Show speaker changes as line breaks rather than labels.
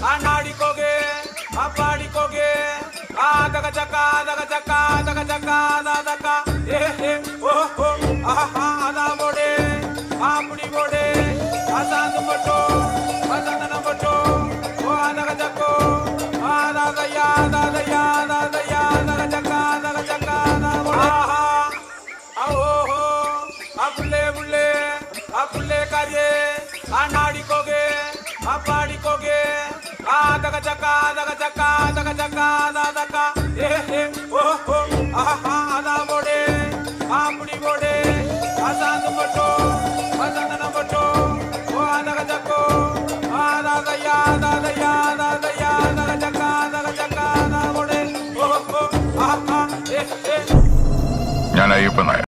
ஆடிக்கோகே அப்பாடிக்கோகே ஆதக சக்கா தக சக்கா தக சக்கா தாதக்கா ஏ ஏ ஓ ஓ ஆஹா அதா போடே ஆப்புடி போடே அசாந்து பட்டோ அசாந்தன பட்டோ ஓ அதக சக்கோ ஆதாதயா தாதயா தாதயா தக சக்கா ஆஹா ஓஹோ அப்புள்ளே புள்ளே அப்புள்ளே காரியே ஆடிக்கோகே அப்பாடிக்கோகே ஆதக சக்கா தக சக்கா தக சக்கா தாதக்கா ஏ ஏ ஓ ஓ ஆஹா அதா போடே ஆப்புடி போடே அசாந்து பட்டோ அசாந்தன பட்டோ ஓ அதக சக்கோ ஆதாதயா தாதயா தாதயா தக சக்கா போடே ஓ ஓ ஆஹா ஏ ஏ
ഞാൻ അയ്യപ്പൻ നായർ.